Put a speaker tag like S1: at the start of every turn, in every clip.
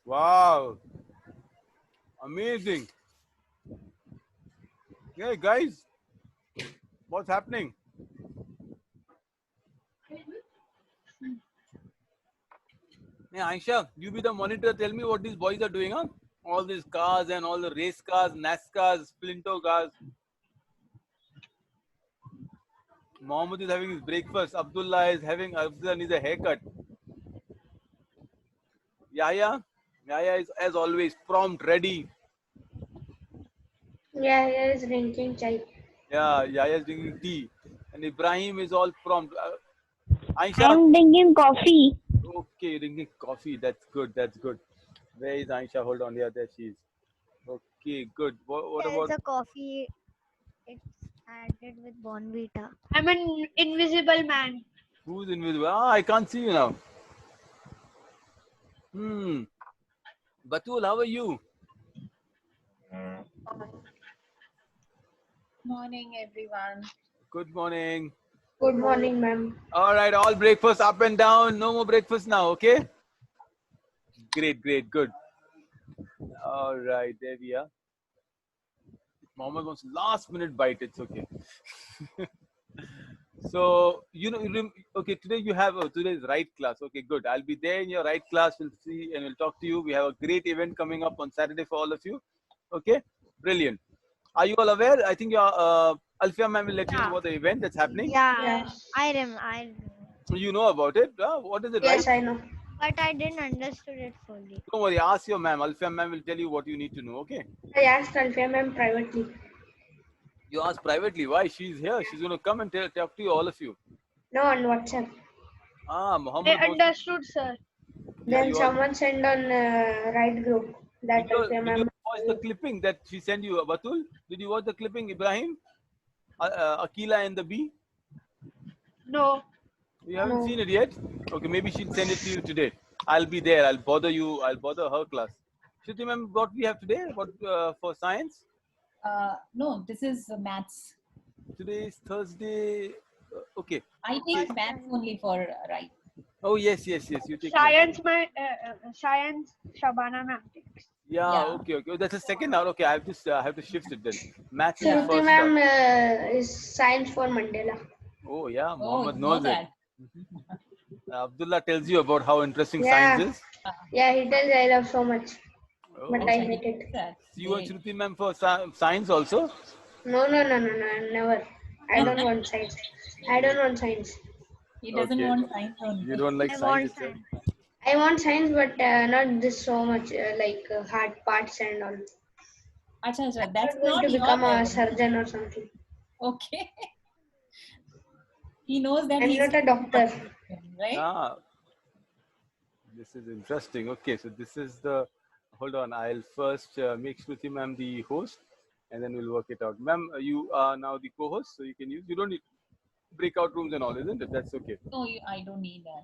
S1: Wow, amazing. Hey guys, what's happening? Hey Aisha, you be the monitor. Tell me what these boys are doing, huh? All these cars and all the race cars, NASCARs, Splinter cars. Mohammed is having his breakfast. Abdullah needs a haircut. Yahya is as always prompt, ready.
S2: Yeah, here is drinking chai.
S1: Yeah, Yahya is drinking tea, and Ibrahim is all prompt. Aisha,
S3: I'm drinking coffee.
S1: okay, drinking coffee. That's good. That's good. Where is Aisha? Hold on, yeah, there she is. Okay, good. What
S4: There is
S1: about
S4: a coffee. It's added with Bonvita.
S2: I'm an invisible man.
S1: who's invisible? Ah, I can't see you now. Batul, how are you?
S5: Morning, everyone.
S1: Good morning.
S2: Good morning, ma'am.
S1: All right, all breakfast up and down. No more breakfast now, okay? Great, great, good. All right, there we are. Mohammed wants last minute bite. It's okay. So okay. Today you have today's right class. Okay, good. I'll be there in your right class. We'll see and we'll talk to you. We have a great event coming up on Saturday for all of you. Okay, brilliant. Are you all aware? I think your Alfia ma'am will let you know
S4: Yeah.
S1: about the event that's happening.
S4: Yeah,
S2: Yes.
S4: I
S1: You know about it. What is it, right?
S2: Yes, I know.
S4: but I didn't understood it fully.
S1: Don't worry. Ask your ma'am. Alfia ma'am will tell you what you need to know. Okay.
S2: I asked Alfia ma'am privately.
S1: You ask privately. Why? She's here. She's going to come and talk to you, all of you.
S2: No, on WhatsApp.
S1: Ah,
S2: I
S1: Muhammad wants.
S2: understood, sir.
S1: Yeah,
S2: Then
S1: you all.
S2: someone sent on right group that Alfia
S1: Did you
S2: ma'am.
S1: watch the clipping that she sent you, Batul? Did you watch the clipping, Ibrahim? Akila and the bee?
S2: No.
S1: You haven't
S2: No.
S1: seen it yet? Okay, maybe she'll send it to you today. I'll be there. I'll bother you. I'll bother her class. Shruti ma'am, what we have today? What for science?
S5: No, this is maths.
S1: Today is Thursday. Okay.
S5: I take maths only for right.
S1: Oh yes, yes, yes. You take math.
S2: Science, my science, Shabana ma'am takes.
S1: Yeah.
S5: Yeah.
S1: Okay. Okay. Oh, that's the second hour. Okay. I have to shift it then. Maths is
S5: Yeah.
S2: Shruti
S1: first hour.
S2: ma'am is science for Mandela.
S1: Oh yeah.
S5: Oh,
S1: Muhammad
S5: you know
S1: knows it.
S5: that.
S1: Abdullah tells you about how interesting
S2: Yeah.
S1: science is.
S2: Yeah, he tells I love so much, but
S1: Oh,
S2: I
S5: Acha,
S2: hate
S5: he
S2: it.
S5: knows that.
S1: you want
S5: Great.
S1: Shruti ma'am for science also?
S2: No, no, no, no, no, never. I don't want science. I don't want science.
S5: He doesn't
S1: Okay.
S5: want science
S1: You
S5: only.
S1: don't like
S4: I
S1: science
S4: want
S1: itself?
S4: science.
S2: I want science, but not this so much like hard parts and all.
S5: Acha, acha,
S2: I'm
S5: that's
S2: not going
S5: not
S2: to
S5: your
S2: become a
S5: level.
S2: surgeon or something.
S5: Okay. He knows that
S2: I'm
S5: he's
S2: not a
S5: too
S2: doctor.
S5: much, right?
S1: Ah, this is interesting. Okay, so this is the. Hold on, I'll first make Shruti ma'am the host, and then we'll work it out. Ma'am, you are now the co-host, so you can use. You don't need breakout rooms and all, isn't it? That's okay.
S5: No, I don't need that.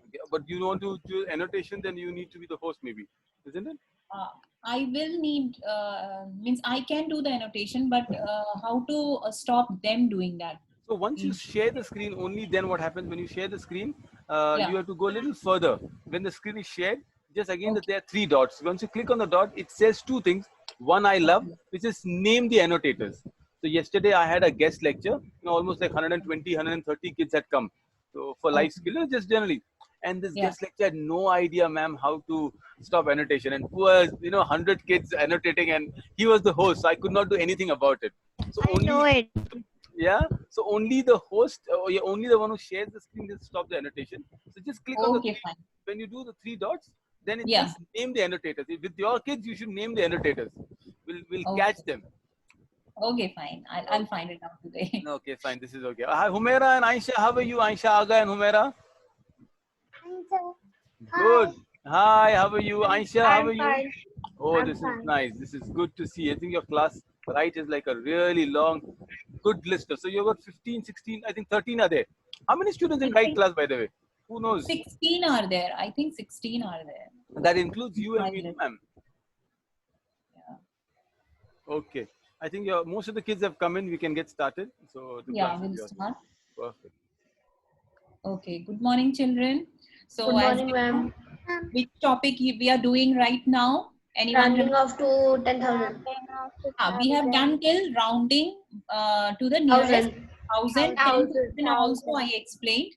S1: Okay, but you want to do annotation, then you need to be the host, maybe, isn't it?
S5: Uh, I will need, means I can do the annotation, but how to stop them doing that?
S1: So once you
S5: Mm.
S1: share the screen, only then what happens when you share the screen,
S5: Yeah.
S1: you have to go a little further. When the screen is shared, just again that
S5: Okay.
S1: there are three dots. Once you click on the dot, it says two things. One I love,
S5: Okay.
S1: which is name the annotators. So yesterday I had a guest lecture. Almost like 120, 130 kids had come. So for life
S5: Okay.
S1: skill, just generally. And this
S5: Yeah.
S1: guest lecture had no idea, ma'am, how to stop annotation. And poor, 100 kids annotating, and he was the host. So I could not do anything about it. So
S4: I know
S1: only
S4: it.
S1: yeah, so only the host or yeah, only the one who shares the screen will stop the annotation. So just click on the
S5: Okay,
S1: three.
S5: fine.
S1: When you do the three dots, then it
S5: Yeah.
S1: says name the annotators. With your kids, you should name the annotators. We'll catch
S5: Okay.
S1: them.
S5: Okay, fine. I'll find it out today.
S1: Okay, fine. This is okay. Hi, Humaira and Aisha. How are you, Aisha, Aga, and Humaira? Good. Hi, how are you, Aisha? How
S2: I'm
S1: are you?
S2: fine.
S1: Oh,
S2: I'm
S1: this is
S2: fine.
S1: nice. This is good to see. I think your class right is like a really long, good list. So you've got 15, 16, I think 13 are there. How many students
S5: I
S1: in right
S5: think
S1: class, by the way? Who knows?
S5: 16 are there. I think 16 are there.
S1: That includes you and
S5: My
S1: me,
S5: list.
S1: ma'am.
S5: Yeah.
S1: Okay. I think most of the kids have come in. We can get started. So the
S5: Yeah,
S1: class will
S5: we'll
S1: be awesome.
S5: start.
S1: Perfect.
S5: Okay, good morning, children. So,
S2: Good
S5: as
S2: morning,
S5: you
S2: ma'am.
S5: know, which topic we are doing right now? Anyone
S2: Rounding
S5: remember?
S2: off to 10,000.
S5: We have done till rounding to the nearest
S2: 1,000.
S5: 1,000. 10,000 also I explained.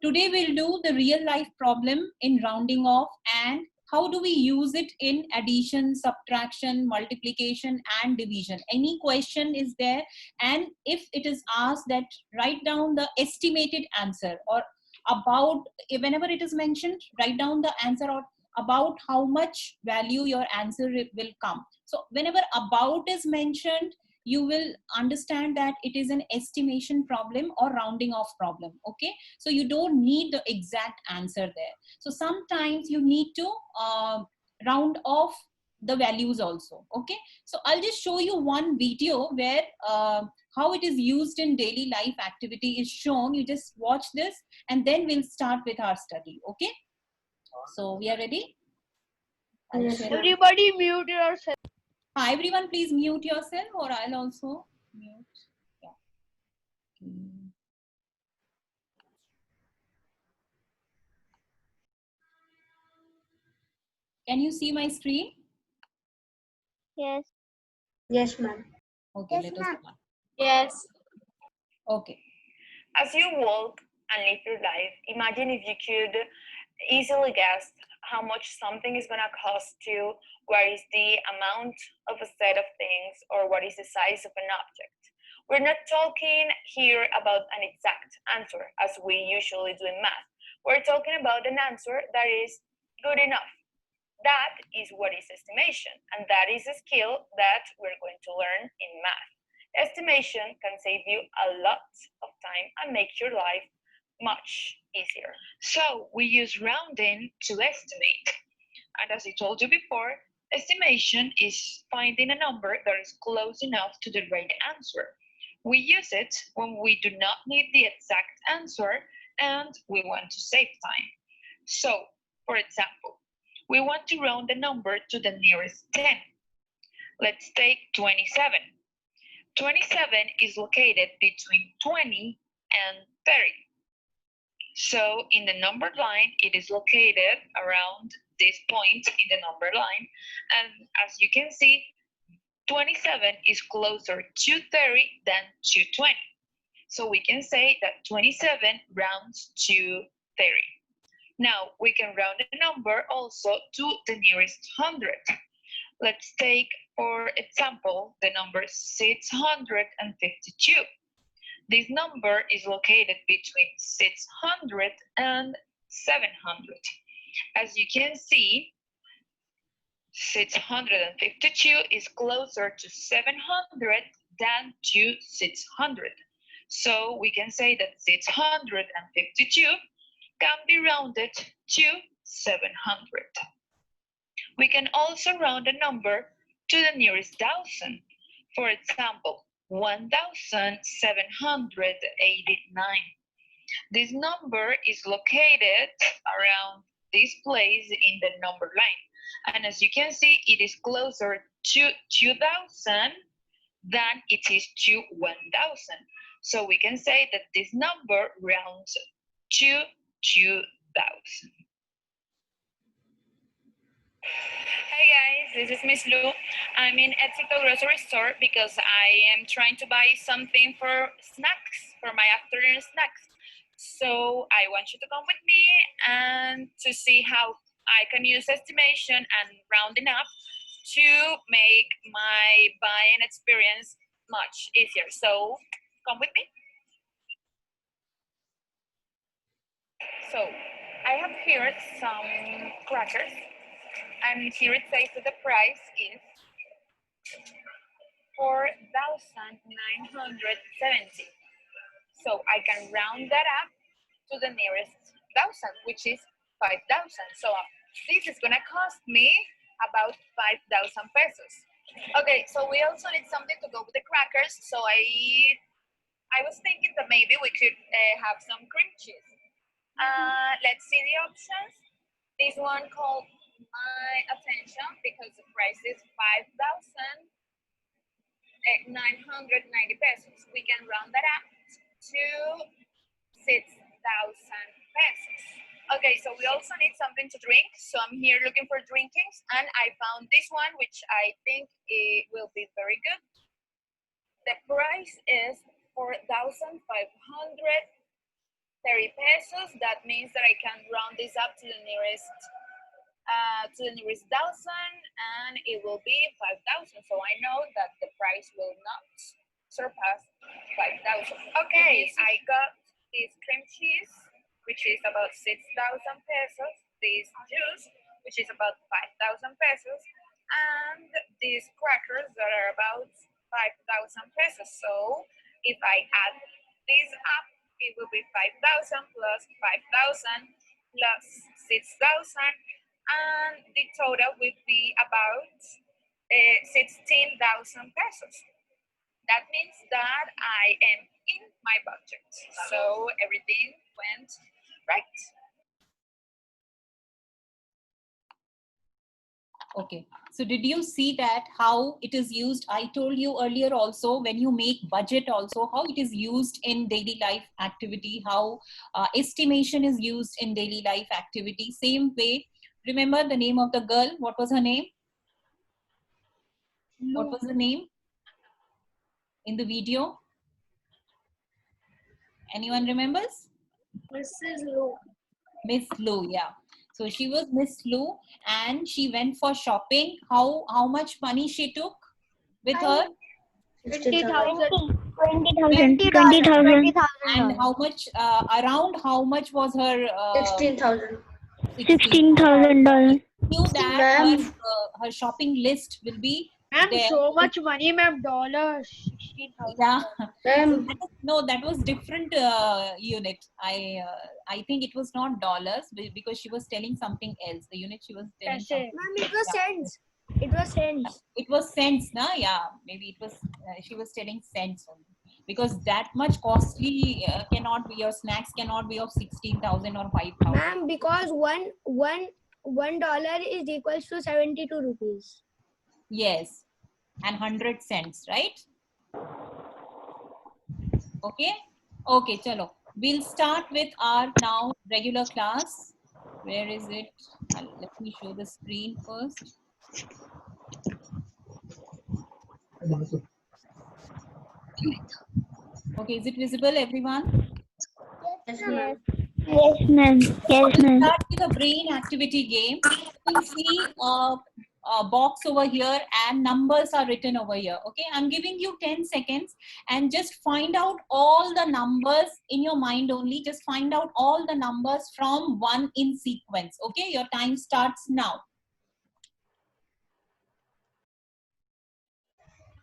S5: Today we'll do the real life problem in rounding off and how do we use it in addition, subtraction, multiplication and division. Any question is there, and if it is asked that write down the estimated answer, or about, whenever it is mentioned, write down the answer or about how much value your answer will come. So whenever about is mentioned, you will understand that it is an estimation problem or rounding off problem. Okay, so you don't need the exact answer there. So sometimes you need to round off the values also. Okay, so I'll just show you one video where how it is used in daily life activity is shown. You just watch this and then we'll start with our study. Okay, so we are ready. I'll
S2: Yes,
S5: share.
S2: ma'am.
S3: Everybody mute yourself.
S5: Hi, everyone, please mute yourself, or I'll also mute. Yeah. Okay. Can you see my screen?
S4: Yes.
S2: Yes, ma'am.
S5: Okay,
S4: Yes,
S5: let us
S4: ma'am.
S5: start.
S3: Yes.
S5: Okay.
S3: As you walk and live your life, imagine if you could easily guess how much something is going to cost you, what is the amount of a set of things, or what is the size of an object. We're not talking here about an exact answer as we usually do in math. We're talking about an answer that is good enough. That is what is estimation, and that is a skill that we're going to learn in math. Estimation can save you a lot of time and make your life much easier. So we use rounding to estimate. And as I told you before, estimation is finding a number that is close enough to the right answer. We use it when we do not need the exact answer and we want to save time. So, for example, we want to round the number to the nearest 10. Let's take 27. 27 is located between 20 and 30. So in the number line, it is located around this point in the number line. And as you can see, 27 is closer to 30 than to 20. So we can say that 27 rounds to 30. Now we can round the number also to the nearest 100. Let's take, for example, the number 652. This number is located between 600 and 700. As you can see, 652 is closer to 700 than to 600. So we can say that 652 can be rounded to 700. We can also round a number to the nearest thousand. For example, 1,789. This number is located around this place in the number line. And as you can see, it is closer to 2,000 than it is to 1,000. So we can say that this number rounds to 2,000. Hi guys, this is Miss Lu. I'm in Éxito grocery store because I am trying to buy something for snacks, for my afternoon snacks. So I want you to come with me and to see how I can use estimation and rounding up to make my buying experience much easier. So come with me. So I have here some crackers, and here it says that the price is 4,970. So I can round that up to the nearest thousand, which is 5,000. So this is gonna cost me about 5,000 pesos. Okay, so we also need something to go with the crackers. So I was thinking that maybe we could have some cream cheese. Let's see the options. This one called my attention because the price is 5,990 pesos. We can round that up to 6,000 pesos. Okay, so we also need something to drink. So I'm here looking for drinkings, and I found this one, which I think it will be very good. The price is 4,530 pesos. That means that I can round this up to the nearest thousand, and it will be 5,000. So I know that the price will not surpass 5,000. Okay, I got this cream cheese, which is about 6,000 pesos, this juice, which is about 5,000 pesos, and these crackers that are about 5,000 pesos. So if I add this up, it will be 5,000 plus 5,000 plus 6,000, and the total will be about 16,000 pesos. That means that I am in my budget. So everything went right.
S5: Okay, so did you see that how it is used? I told you earlier also, when you make budget also, how it is used in daily life activity, how estimation is used in daily life activity. Same way, remember the name of the girl? What was her name? What was the name in the video? Anyone remembers?
S2: Mrs. Lu.
S5: Miss Lou, yeah. So she was Miss Lou, and she went for shopping. How much money she took with her?
S2: 60,000.
S4: 20,000.
S5: And how much, around how much was her?
S2: 16,000.
S4: $16,000.
S5: Knew that
S2: Ma'am.
S5: her shopping list will be
S6: Ma'am,
S5: there.
S6: so much money, ma'am. Dollars. 16,000.
S5: Yeah.
S2: Ma'am.
S5: No, that was different unit. I think it was not dollars because she was telling something else. The unit she was telling something.
S6: Ma'am,
S4: It was cents. It was cents.
S5: It was cents, na? Yeah, maybe it was. She was telling cents only, because that much costly cannot be. Your snacks cannot be of 16,000 or 5,000.
S4: Ma'am, because $1 is equals to 72 rupees.
S5: Yes, and 100 cents, right? Okay. Okay, chalo. We'll start with our now regular class. Where is it? Let me show the screen first. Okay, is it visible, everyone?
S2: Yes, ma'am.
S4: Yes, ma'am. Yes,
S5: We'll start with a brain activity game. You see a box over here and numbers are written over here. Okay, I'm giving you 10 seconds and just find out all the numbers in your mind only. Just find out all the numbers from 1 in sequence. Okay, your time starts now.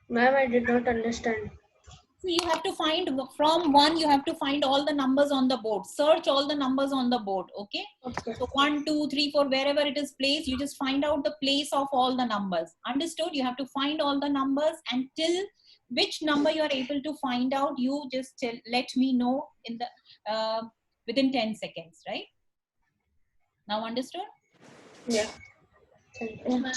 S2: Ma'am, I did not understand.
S5: So you have to find from 1, you have to find all the numbers on the board. Search all the numbers on the board. Okay.
S2: Okay.
S5: So 1, 2, 3, 4, wherever it is placed, you just find out the place of all the numbers. Understood? You have to find all the numbers, and till which number you are able to find out, you just let me know in the within 10 seconds, right? Now understood?
S2: Yeah. Thank you.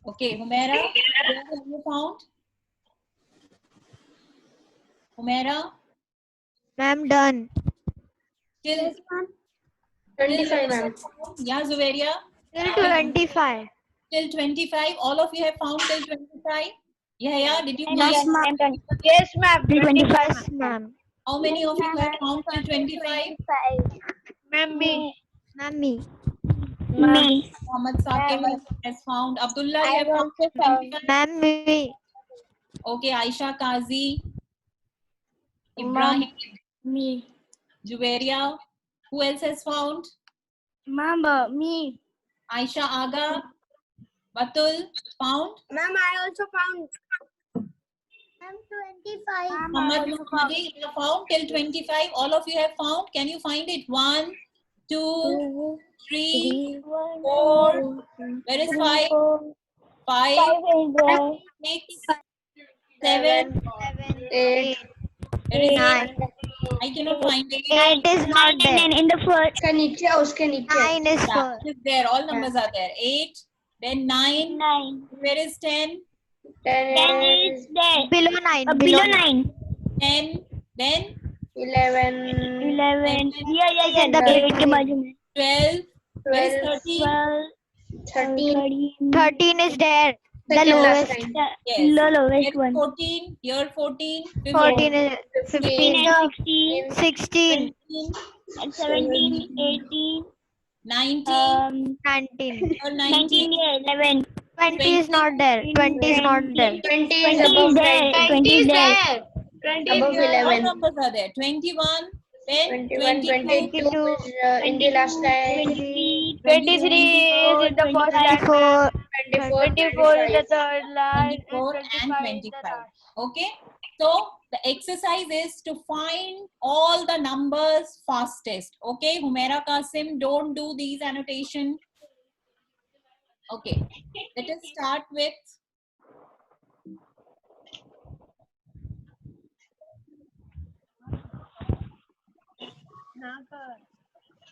S5: Okay, Humaira, where have you found? Humaira?
S4: Ma'am, done.
S5: Till
S2: 25, ma'am.
S5: yeah, Zuveria?
S4: Till 25.
S5: Till 25. All of you have found till 25? Yeah, did you
S4: Yes,
S5: find?
S4: ma'am.
S6: Yes, ma'am.
S4: 25, ma'am.
S5: How many of you have found till 25?
S6: Ma'am, me.
S4: Ma'am, me.
S5: Muhammad Saqib has found. Abdullah, you have found till 25?
S4: Ma'am, me.
S5: Okay, Aisha Kazi. Ibrahim.
S4: Me.
S5: Juveria. Who else has found?
S4: Ma'am, me.
S5: Aisha Aga. Batul found.
S4: Ma'am, I also found. Ma'am, 25.
S5: Muhammad Muhammadi, you have found till 25. All of you have found. Can you find it? 1, 2, 3, 4. Where is 5? 5, 6, 7.
S2: 8,
S5: Where is
S4: 9.
S5: I cannot find it.
S4: 8 is not there.
S7: in the first.
S2: उसके नीचे उसके नीचे
S4: 9 is
S5: Yeah,
S4: first.
S5: it is there. All numbers are there. 8, then 9.
S7: 9.
S5: Where is 10?
S7: 10
S2: 10
S7: is there.
S4: Below 9.
S7: Below 9.
S5: 10, then
S2: 11
S7: 11. Yeah,
S4: Is in the
S7: 8
S4: big
S7: के बाजू में.
S5: 12. Where is
S2: 12
S5: 13?
S7: 12.
S2: 13
S4: 13 is there. The
S2: second last
S4: lowest.
S2: line.
S5: Yes.
S7: The
S5: Here
S7: lowest
S5: is
S7: one.
S5: 14. Here 14. 15.
S4: 14 is
S7: 15
S4: 15.
S7: and 16.
S4: 16.
S5: 17.
S7: And 17. 18.
S5: 19.
S4: 19.
S5: Here 19.
S7: 19. Yeah, 11.
S4: 20 is not there. 20 is not there.
S2: 20
S7: 20
S2: is
S7: is
S2: above
S7: there.
S2: 19.
S7: 20 is there.
S2: 20 above
S5: Here all
S2: 11.
S5: numbers are there. 21. Then
S2: 21,
S5: 22.
S2: 22 is in the last line.
S7: 23.
S6: 23 is in the first line.
S4: 24.
S2: 24,
S6: 24 is the
S2: 25.
S6: third line.
S5: 24 and 25. Okay. So the exercise is to find all the numbers fastest. Okay. Humaira Qasim, don't do these annotation. Okay. Let us start with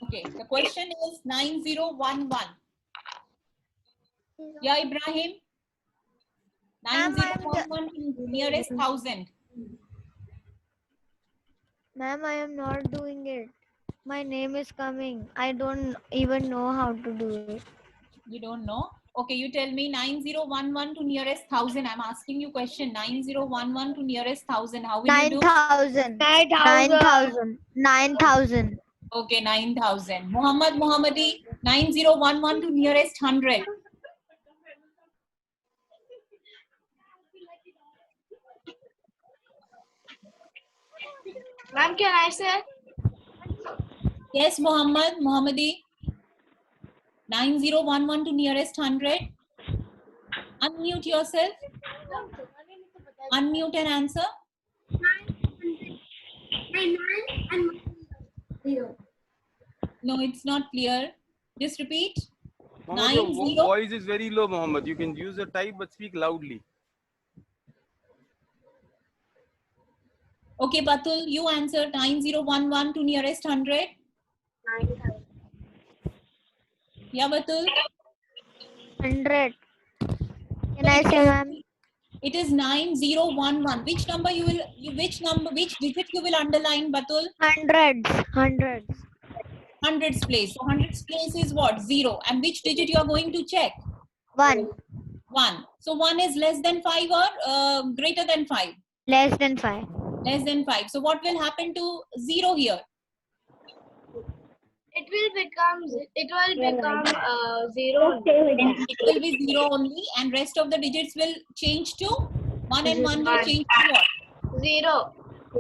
S5: okay. The question is 9011. Yeah, Ibrahim.
S4: Ma'am,
S5: 9011 nearest 1000.
S4: Ma'am, I am not doing it. My name is coming. I don't even know how to do it.
S5: You don't know? Okay, you tell me 9011 to nearest 1000. I'm asking you question. 9011 to nearest 1000. How will you do?
S4: 9,000.
S6: 9,000.
S4: 9,000.
S5: Okay, 9000. Muhammad Muhammadi, 9011 to nearest 100.
S2: Ma'am, can I say?
S5: Yes, Muhammad Muhammadi, 9011 to nearest 100. Unmute yourself. Unmute and answer.
S2: 0.
S5: No, it's not clear. Just repeat.
S1: Mohammed, your
S5: 90.
S1: voice is very low, Mohammed. You can use the type but speak loudly.
S5: Okay, Batul, you answer 9011 to nearest 100.
S2: 9,000.
S5: Yeah, Batul.
S4: 100. Can I say, ma'am?
S5: It is 9011. Which number you will, which digit you will underline, Batul?
S4: Hundreds. Hundreds.
S5: Hundreds place. So hundreds place is what? 0. And which digit you are going to check?
S4: 1.
S5: 1. So 1 is less than 5 or greater than 5?
S4: Less than 5.
S5: Less than 5. So what will happen to 0 here?
S2: It will become 0.
S5: It will be 0 only, and rest of the digits will change to 1 and 1 will change to what?
S2: 0.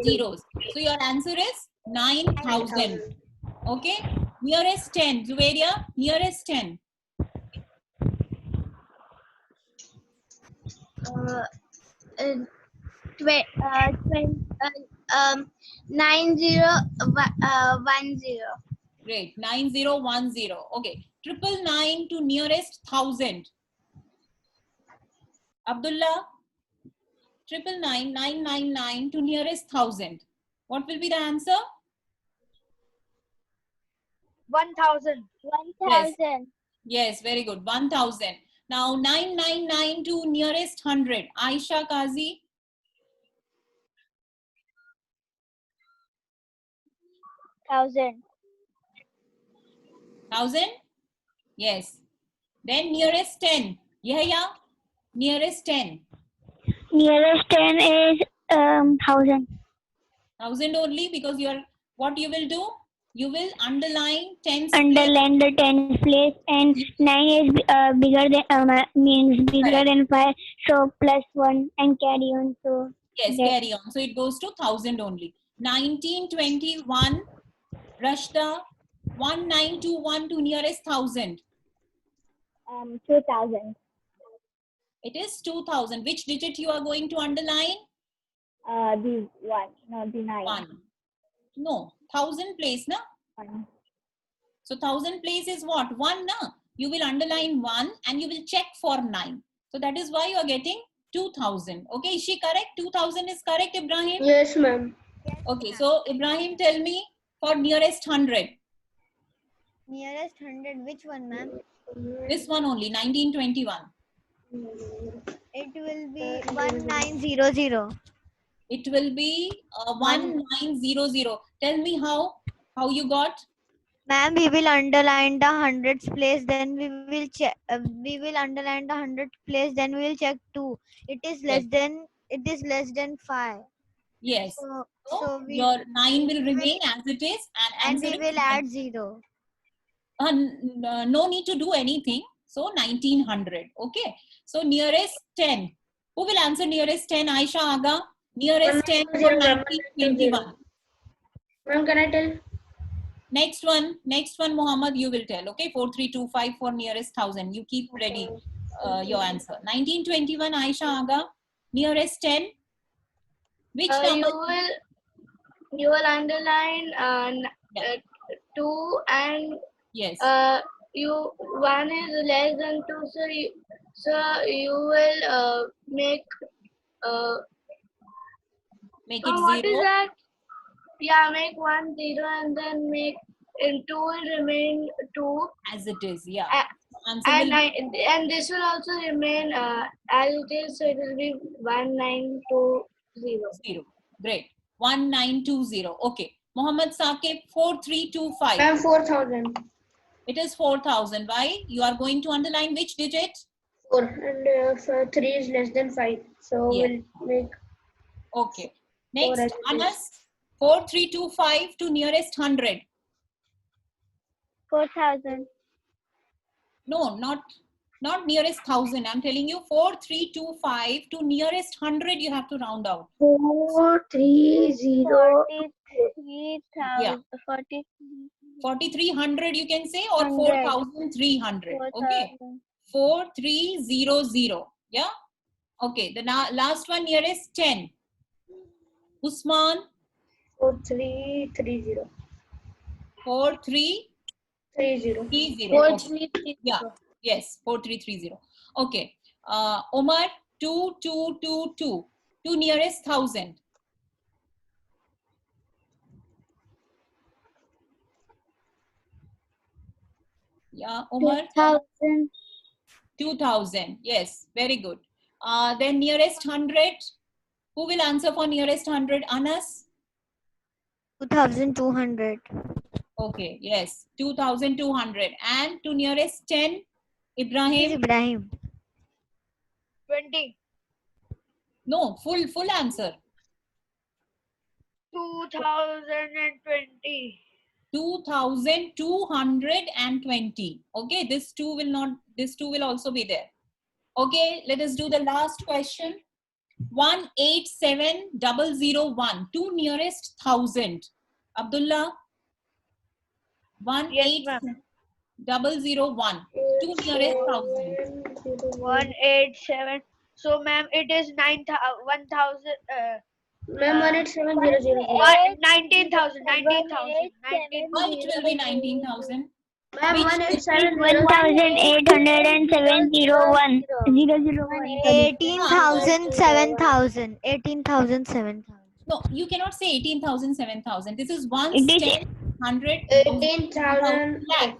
S5: Zeros. So your answer is 9,000. Okay. Nearest 10. Zuveria, nearest 10.
S2: 9010.
S5: Great. 9010. Okay. 999 to nearest 1000. Abdullah. 999 to nearest 1000. What will be the answer?
S6: 1,000.
S7: 1,000.
S5: Yes, very good. 1000. Now 999 to nearest 100. Aisha Kazi.
S7: 1,000.
S5: 1000? Yes. Then nearest 10. Yahya, nearest 10.
S7: Nearest 10 is 1,000.
S5: 1000 only, because you are, what you will do? You will underline 10 place.
S7: Underline the 10th place, and 9 is bigger than means bigger
S5: Correct.
S7: than 5. So plus 1 and carry on. So
S5: Yes,
S7: that-
S5: carry on. So it goes to 1000 only. 1921, Rashda, 1921 to nearest 1000.
S7: 2,000.
S5: It is 2000. Which digit you are going to underline?
S7: The 1, not the 9.
S5: 1. No, 1000 place, na?
S7: 1.
S5: So 1000 place is what? 1, na? You will underline 1 and you will check for 9. So that is why you are getting 2000. Okay, is she correct? 2000 is correct, Ibrahim?
S2: Yes, ma'am.
S4: Yes,
S5: Okay, so Ibrahim, tell me for nearest 100.
S4: Nearest 100, which one, ma'am?
S5: This one only, 1921.
S4: It will be 1900.
S5: It will be 1900. Tell me how you got?
S4: Ma'am, we will underline the hundreds place, then we will check. We will underline the hundred place, then we will check 2. It is less than 5.
S5: Yes.
S4: So
S5: So
S4: we
S5: your 9 will remain as it is, and
S4: and we
S5: answer
S4: will
S5: is
S4: add 0.
S5: no need to do anything. So 1900. Okay. So nearest 10. Who will answer nearest 10? Aisha Aga. Nearest 10 for 1921.
S2: Ma'am, can I tell?
S5: Next one, Muhammad, you will tell. Okay, 4325 for nearest 1000. You keep ready your answer. 1921, Aisha Aga. Nearest 10. Which number?
S2: You will underline
S5: Yeah.
S2: 2 and
S5: Yes.
S2: you 1 is less than 2, so you will make
S5: Make it
S2: what is
S5: 0.
S2: that? Yeah, make 1 0 and then make in 2 will remain 2
S5: As it is, yeah. Answer
S2: and
S5: will be
S2: and this will also remain as it is, so it will be 1920.
S5: 0. Great. 1920. Okay. Muhammad Saqib, 4325.
S2: Ma'am, 4000.
S5: It is 4000. Why? You are going to underline which digit?
S2: 4 and 3 is less than 5, so
S5: Yeah.
S2: we'll make
S5: Okay.
S2: 4
S5: Next,
S2: as it is.
S5: Anas, 4325 to nearest 100.
S7: 4,000.
S5: No, not nearest 1000. I'm telling you 4325 to nearest 100 you have to round out.
S2: 430.
S7: 43,000.
S5: Yeah. 4300 you can say, or
S7: 100.
S5: 4300. Okay. 4300. Yeah. Okay. The last one nearest 10. Usman.
S2: 4330.
S5: 4330.
S2: 4330.
S5: Yeah. Yes. 4330. Okay. Omar, 2222. To nearest 1000. Yeah, Omar.
S7: 2,000.
S5: 2000. Yes, very good. Then nearest 100. Who will answer for nearest 100? Anas?
S4: 2200.
S5: Okay, yes, 2200. And to nearest 10,
S4: Is
S5: Ibrahim?
S4: Ibrahim.
S6: 20.
S5: No, full answer.
S6: 2020.
S5: 2220. Okay, this two will also be there. Okay, let us do the last question. 187001 to nearest 1000. Abdullah?
S6: Yes, ma'am.
S5: 18001 to nearest 1000.
S6: 187. So, ma'am, it is 1,000.
S2: Ma'am, 18700.
S6: 19,000. 19,000.
S5: Why it will be 19,000?
S2: Ma'am,
S5: Which
S2: 18700.
S7: 1,807,001. 001.
S4: 18,000, 7,000. 18,000, 7,000.
S5: No, you cannot say 18,000, 7,000. This is one
S7: It is
S5: 10, 100,
S2: 18,000.
S5: lakh.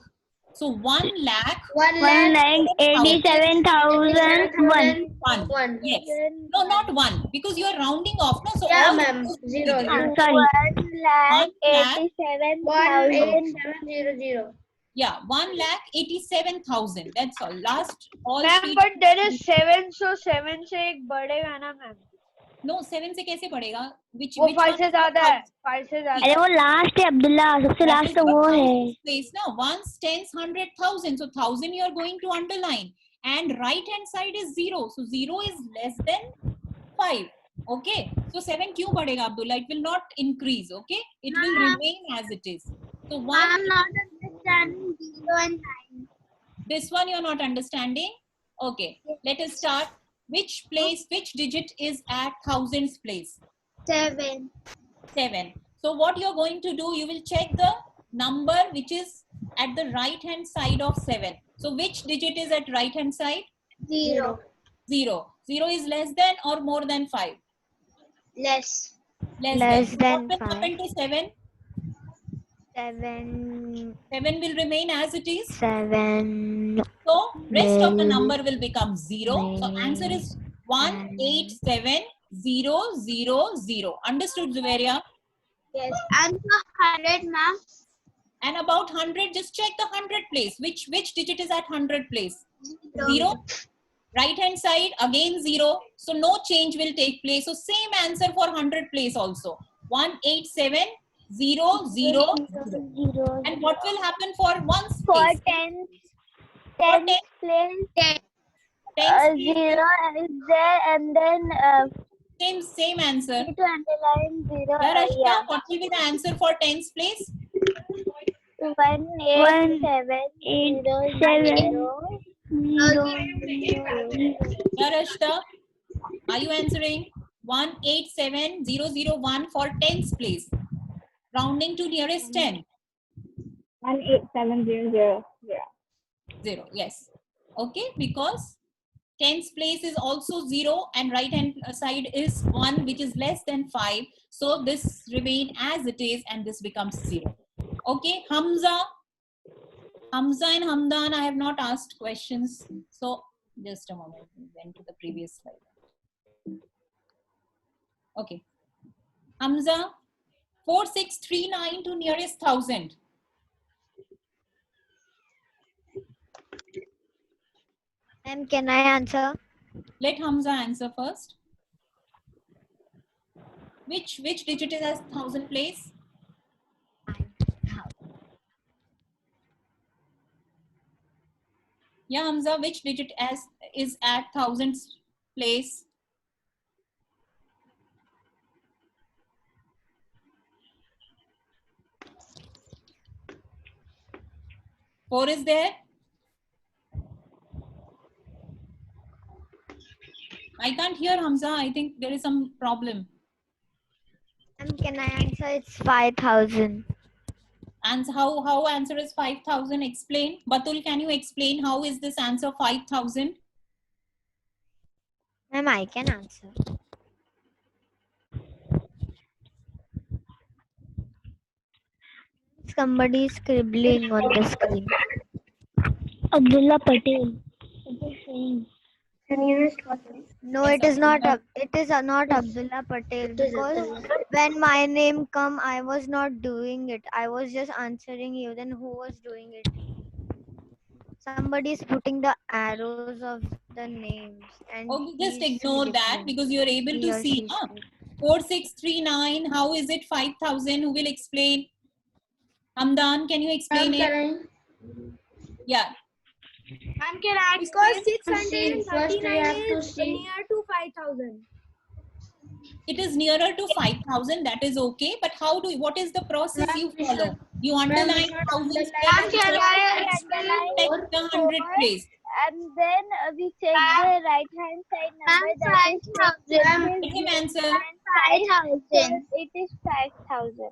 S5: So 1 lakh,
S7: 1,87,001.
S5: 1. Yes. No, not 1, because you are rounding off. No, so
S2: Yeah,
S5: all
S2: ma'am. 0.
S7: Sorry.
S6: 1,87,000.
S2: 18700.
S5: yeah, 1,87,000. That's all. Last all
S6: Ma'am,
S5: three.
S6: but there is 7, so 7 से एक बढ़ेगा ना, ma'am?
S5: No, 7 से कैसे पड़ेगा? Which
S6: वो
S5: which
S6: 5
S5: one
S6: से
S5: is
S6: ज्यादा
S5: the
S6: है. 5 से ज्यादा.
S7: अरे वो लास्ट है अब्दुल्ला, सबसे
S5: That
S7: लास्ट
S5: is
S7: तो
S5: your
S7: वो है.
S5: thousands place now. Once, tens, 100, 1000. So 1000 you are going to underline, and right hand side is 0. So 0 is less than 5. Okay. So 7 क्यों बढ़ेगा Abdullah? It will not increase. Okay. It will remain as it is. So 1.
S7: I'm not understanding 0 and 9.
S5: This one you are not understanding. Okay. Let us start. Which digit is at thousands place?
S7: 7.
S5: 7. So what you're going to do, you will check the number which is at the right hand side of 7. So which digit is at right hand side?
S7: 0.
S5: 0. 0 is less than or more than 5?
S7: Less.
S4: Less than
S5: What will
S4: 5.
S5: happen to 7?
S4: 7.
S5: 7 will remain as it is.
S4: 7.
S5: So rest of the
S4: Will
S5: number will become 0. So answer is 187,000. Understood, Zuveria?
S2: Yes. And 100, ma'am.
S5: And about 100, just check the 100 place. Which digit is at 100 place? 0. Right hand side, again 0. So no change will take place. So same answer for 100 place also. 187,000. And what will happen for ones
S7: For
S5: place?
S7: tens,
S5: For
S7: tens place,
S5: tens place,
S7: 0 is there, and then
S5: same answer.
S7: need to underline 0.
S5: Yeah, Rashida,
S7: Yeah.
S5: what will be the answer for tens place?
S7: 187,000.
S5: Yeah, Rashida, are you answering? 187,001 for tens place. Rounding to nearest 10.
S6: 187,000.
S5: 0, yes. Okay, because tens place is also 0 and right hand side is 1, which is less than 5. So this remain as it is and this becomes 0. Okay, Hamza and Hamdan, I have not asked questions. So just a moment, we went to the previous slide. Okay, Hamza, 4639 to nearest 1000.
S4: Ma'am, can I answer?
S5: Let Hamza answer first. Which digit is as 1000 place? Yeah, Hamza, which digit is at 1000 place? Four is there? I can't hear Hamza. I think there is some problem.
S4: Ma'am, can I answer? It's 5,000.
S5: And how answer is 5,000? Explain. Batul, can you explain how is this answer 5,000?
S4: Ma'am, I can answer. Somebody is scribbling on the screen.
S7: Abdullah Patel. It is saying.
S4: No, it is not. It is not Abdullah Patel, because when my name come, I was not doing it. I was just answering you. Then who was doing it? Somebody is putting the arrows of the names, and
S5: Okay, just
S4: he's
S5: ignore that
S4: scribbling.
S5: because you are able
S4: He
S5: to
S4: or
S5: see.
S4: she is scribbling.
S5: 4639. How is it 5,000? Who will explain? Hamdan, can you explain it? Yeah.
S6: Ma'am, can I
S2: Because
S6: explain?
S2: 639 is near to 5,000.
S5: It is nearer to 5,000. That is okay. But what is the process you follow? You underline 1,000 place.
S2: Ma'am, can I
S5: Text the 100 place.
S7: And then we check the right hand side number. That is
S2: 5,000.
S5: Let him answer.
S2: 5,000.
S7: it is 5,000.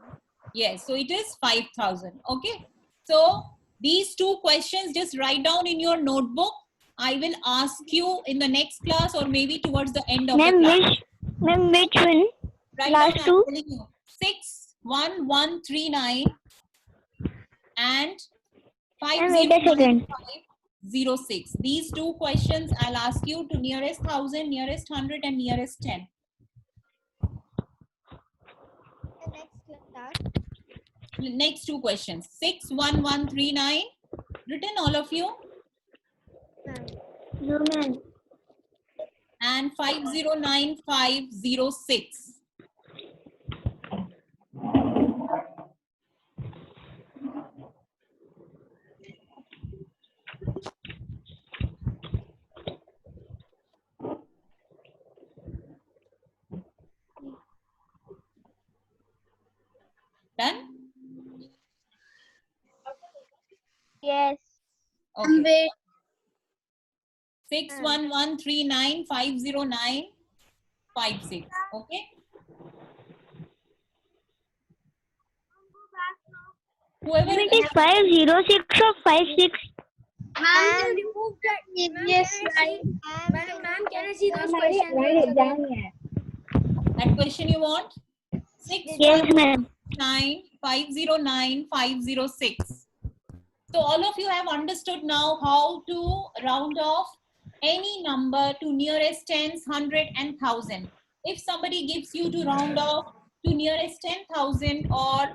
S5: Yes, so it is 5,000. Okay. So these two questions just write down in your notebook. I will ask you in the next class or maybe towards the end of the class.
S7: Ma'am, which one?
S5: Write
S7: last
S5: down,
S7: two?
S5: I'm telling you. 61139 and
S7: Ma'am, wait a second.
S5: 509506. These two questions I'll ask you to nearest 1000, nearest 100 and nearest 10.
S4: The next class.
S5: Next two questions. 61139. Written all of you.
S7: No, ma'am.
S5: And 509506. Done?
S7: Yes.
S5: Okay. 61139 50956. Okay. Whoever
S7: It is 506 or 56.
S2: Ma'am, remove the previous slide. Ma'am, can I see those questions?
S5: that question you want?
S7: Yes, ma'am.
S5: 509,506. So all of you have understood now how to round off any number to nearest tens, hundred, and thousand. If somebody gives you to round off to nearest 10,000 or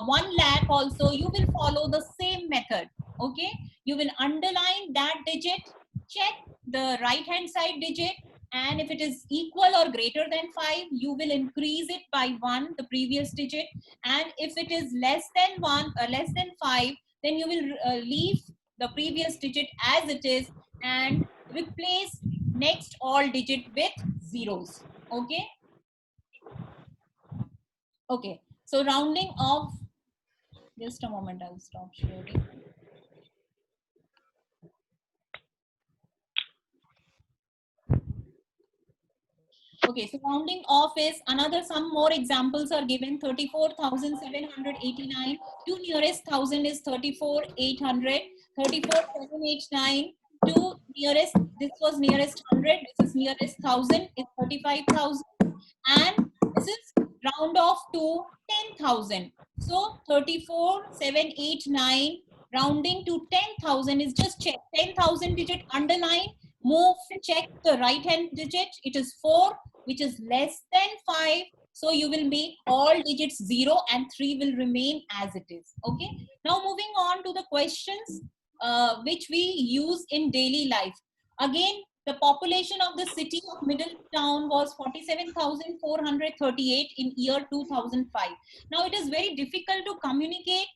S5: 1 lakh also, you will follow the same method. Okay, you will underline that digit, check the right hand side digit, and if it is equal or greater than 5, you will increase it by 1, the previous digit, and if it is less than 1 or less than 5, then you will leave the previous digit as it is and replace next all digit with zeros. Okay. Okay. So rounding off. Just a moment. I'll stop sharing. Okay, so rounding off is another, some more examples are given. 34,789 to nearest 1000 is 34,800, 34,789 to nearest, this was nearest 100, this is nearest 1000 is 35,000, and this is round off to 10,000. So 34,789 rounding to 10,000 is just check 10,000 digit, underline, move, check the right hand digit, it is 4, which is less than 5, so you will make all digits 0 and 3 will remain as it is. Okay, now moving on to the questions which we use in daily life. Again, the population of the city of Middletown was 47,438 in year 2005. Now it is very difficult to communicate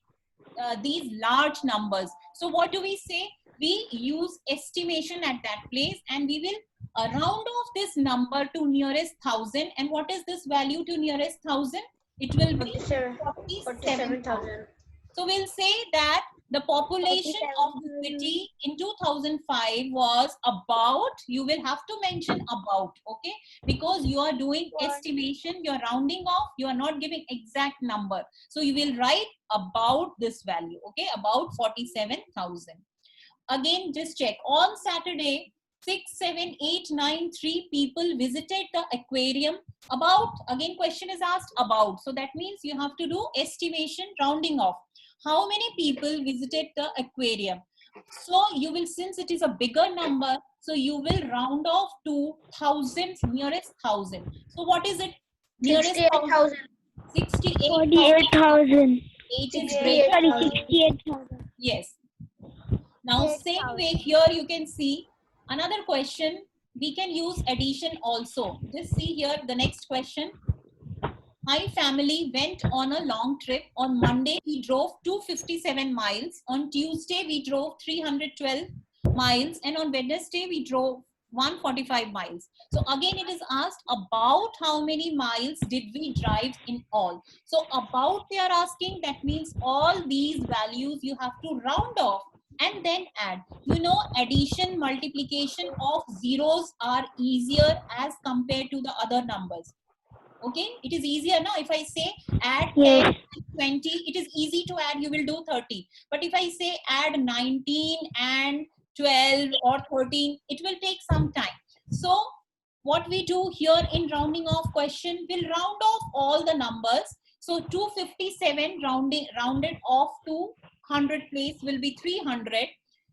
S5: these large numbers. So what do we say? We use estimation at that place, and we will round off this number to nearest 1000. And what is this value to nearest 1000? It will be 47,000. So we'll say that the population of the city in 2005 was about, you will have to mention about, okay? Because you are doing estimation, you are rounding off, you are not giving exact number. So you will write about this value, okay? About 47,000. Again, just check. On Saturday, 6, 7, 8, 9, 3 people visited the aquarium. About, again, question is asked about. So that means you have to do estimation, rounding off. How many people visited the aquarium? So you will, since it is a bigger number, so you will round off to thousands, nearest 1000. So what is it? Nearest
S2: 68,000.
S7: 48,000.
S5: 8 is
S7: Sorry,
S5: greater.
S7: 68,000.
S5: Yes. Now, same way here you can see another question. We can use addition also. Just see here the next question. My family went on a long trip. On Monday, we drove 257 miles. On Tuesday, we drove 312 miles. And on Wednesday, we drove 145 miles. So again, it is asked about how many miles did we drive in all. So about they are asking, that means all these values you have to round off and then add. You know, addition, multiplication of zeros are easier as compared to the other numbers. Okay, it is easier now. If I say add 10 and 20, it is easy to add, you will do 30. But if I say add 19 and 12 or 13, it will take some time. So what we do here in rounding off question, we'll round off all the numbers. So 257 rounded off to 100 place will be 300.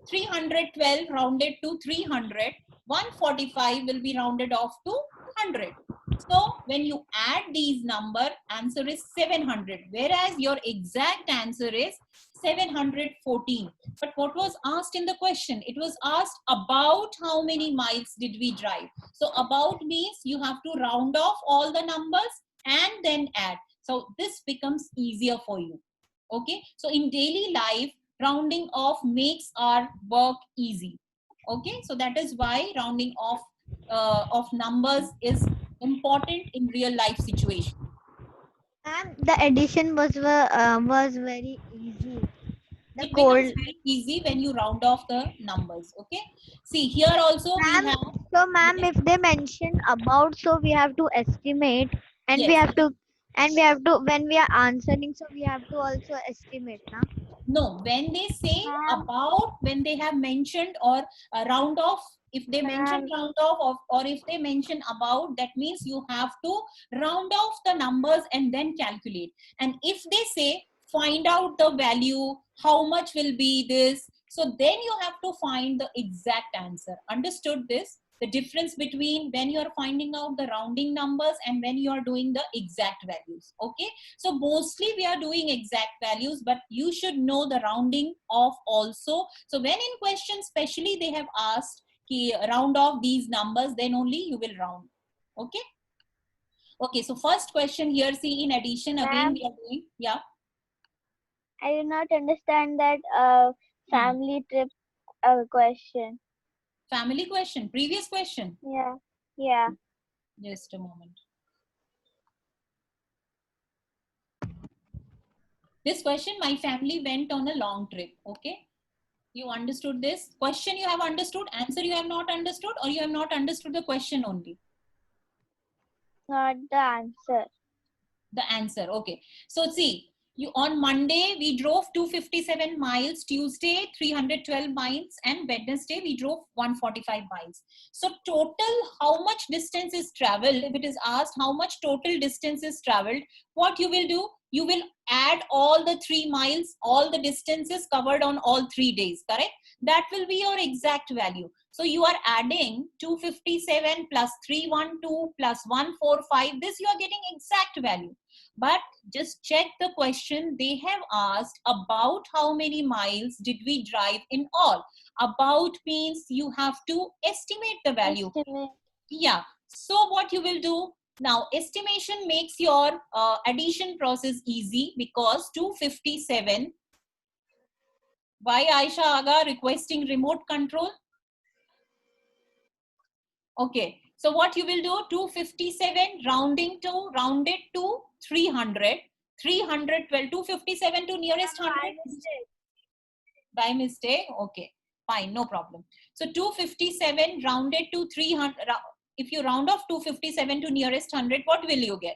S5: 312 rounded to 300. 145 will be rounded off to 100. So when you add these number, answer is 700, whereas your exact answer is 714. But what was asked in the question? It was asked about how many miles did we drive. So about means you have to round off all the numbers and then add. So this becomes easier for you. Okay. So in daily life, rounding off makes our work easy. Okay. So that is why rounding off of numbers is important in real life situation.
S4: And the addition was very easy. The
S5: It
S4: code.
S5: becomes very easy when you round off the numbers. Okay. See here also we
S4: Ma'am,
S5: have.
S4: so ma'am, if they mention about, so we have to estimate, and we
S5: Yes.
S4: have to, when we are answering, so we have to also estimate, na?
S5: No, when they say about, when they have mentioned or round off If they mention round off or if they mention about, that means you have to round off the numbers and then calculate. And if they say find out the value, how much will be this, so then you have to find the exact answer. Understood this? The difference between when you are finding out the rounding numbers and when you are doing the exact values. Okay, so mostly we are doing exact values, but you should know the rounding off also. So when in question specially they have asked ki round off these numbers, then only you will round. Okay. Okay, so first question here, see, in addition again we are doing, yeah.
S7: I do not understand that family trip question.
S5: Family question, previous question.
S7: Yeah. Yeah.
S5: Just a moment. This question, my family went on a long trip. Okay. You understood this? Question you have understood, answer you have not understood, or you have not understood the question only?
S7: Not the answer.
S5: The answer, okay. So see, you on Monday we drove 257 miles, Tuesday 312 miles, and Wednesday we drove 145 miles. So total how much distance is traveled? If it is asked how much total distance is traveled, what you will do? You will add all the 3 miles, all the distances covered on all 3 days, correct? That will be your exact value. So you are adding 257 plus 312 plus 145. This you are getting exact value. But just check the question. They have asked about how many miles did we drive in all. About means you have to estimate the value.
S7: Estimate.
S5: Yeah. So what you will do now, estimation makes your addition process easy, because 257. Why Aisha Aga requesting remote control? Okay. So what you will do, 257 rounded to 300. 312, 257 to nearest 100. By mistake. Okay. Fine. No problem. So 257 rounded to 300. If you round off 257 to nearest 100, what will you get?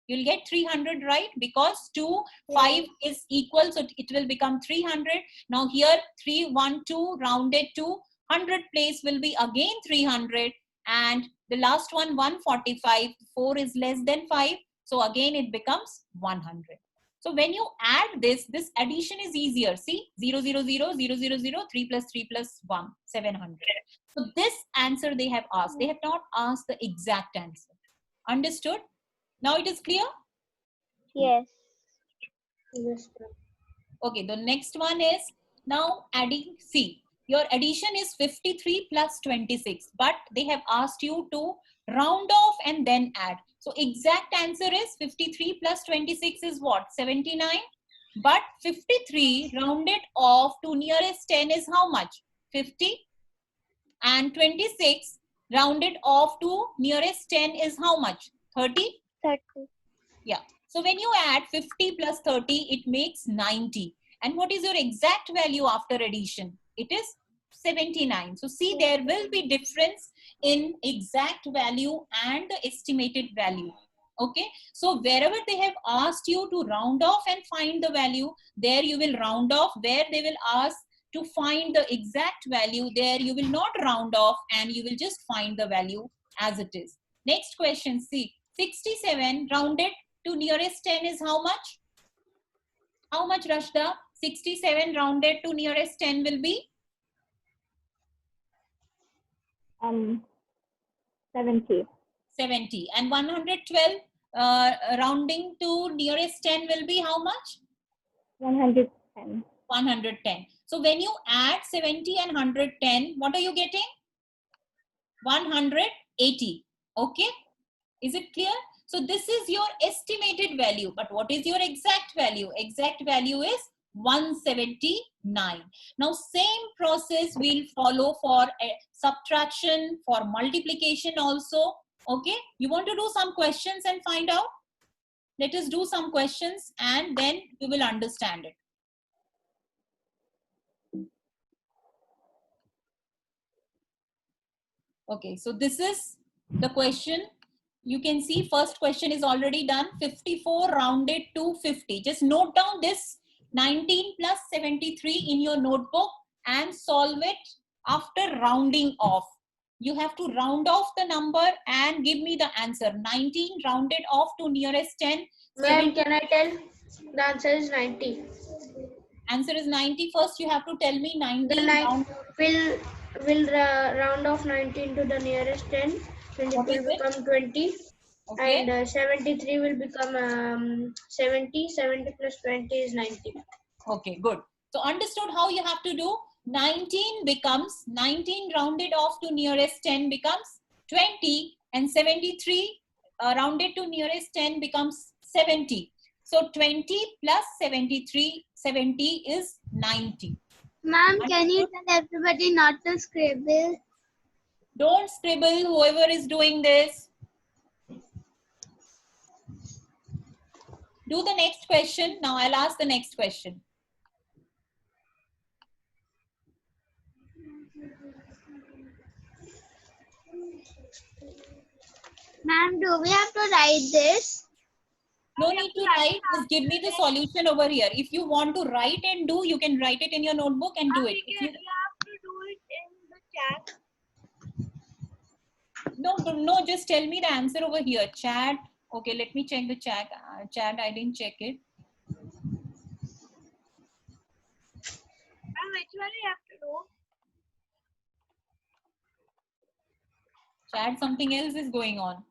S5: You'll get 300, right? Because 5 is equal, so it will become 300. Now here 312 rounded to 100 place will be again 300, and the last one 145. 4 is less than 5, so again it becomes 100. So when you add this addition is easier. See, 0, 0, 0, 0, 0, 0, 3 plus 3 plus 1, 700. So this answer they have asked. They have not asked the exact answer. Understood? Now it is clear?
S7: Yes.
S5: Okay, the next one is now adding. See, your addition is 53 plus 26, but they have asked you to round off and then add. So exact answer is 53 plus 26 is what? 79. But 53 rounded off to nearest 10 is how much? 50. And 26 rounded off to nearest 10 is how much? 30.
S7: 30.
S5: Yeah. So when you add 50 plus 30, it makes 90. And what is your exact value after addition? It is 79. So see, there will be difference in exact value and the estimated value. Okay. So wherever they have asked you to round off and find the value, there you will round off. Where they will ask to find the exact value, there you will not round off and you will just find the value as it is. Next question, see, 67 rounded to nearest 10 is how much? How much, Rashda? 67 rounded to nearest 10 will be?
S7: 70.
S5: 70. And 112 rounding to nearest 10 will be how much?
S7: 110.
S5: 110. So when you add 70 and 110, what are you getting? 180. Okay. Is it clear? So this is your estimated value. But what is your exact value? Exact value is 179. Now same process we'll follow for subtraction, for multiplication also. Okay. You want to do some questions and find out? Let us do some questions and then you will understand it. Okay, so this is the question. You can see first question is already done. 54 rounded to 50. Just note down this 19 plus 73 in your notebook and solve it after rounding off. you have to round off the number and give me the answer. 19 rounded off to nearest 10.
S2: Ma'am, can I tell? The answer is 90.
S5: Answer is 90. First, you have to tell me 19.
S2: The 9 will round off 19 to the nearest 10. And it
S5: What is
S2: will
S5: it?
S2: become 20.
S5: Okay.
S2: And 73 will become 70. 70 plus 20 is 90.
S5: Okay, good. So understood how you have to do. 19 becomes 19 rounded off to nearest 10 becomes 20, and 73 rounded to nearest 10 becomes 70. So 20 plus 73, 70 is 90.
S7: Ma'am, can you tell everybody not to scribble?
S5: Don't scribble, whoever is doing this. Do the next question. Now I'll ask the next question.
S7: Ma'am, do we have to write this?
S5: No need to write, just give me the solution over here. If you want to write and do, you can write it in your notebook and do it. If you
S6: have to do it in the chat.
S5: no, just tell me the answer over here. Chat. Okay, let me check the chat. Chat, I didn't check it.
S6: Ma'am, which one you have to do?
S5: Chat, something else is going on.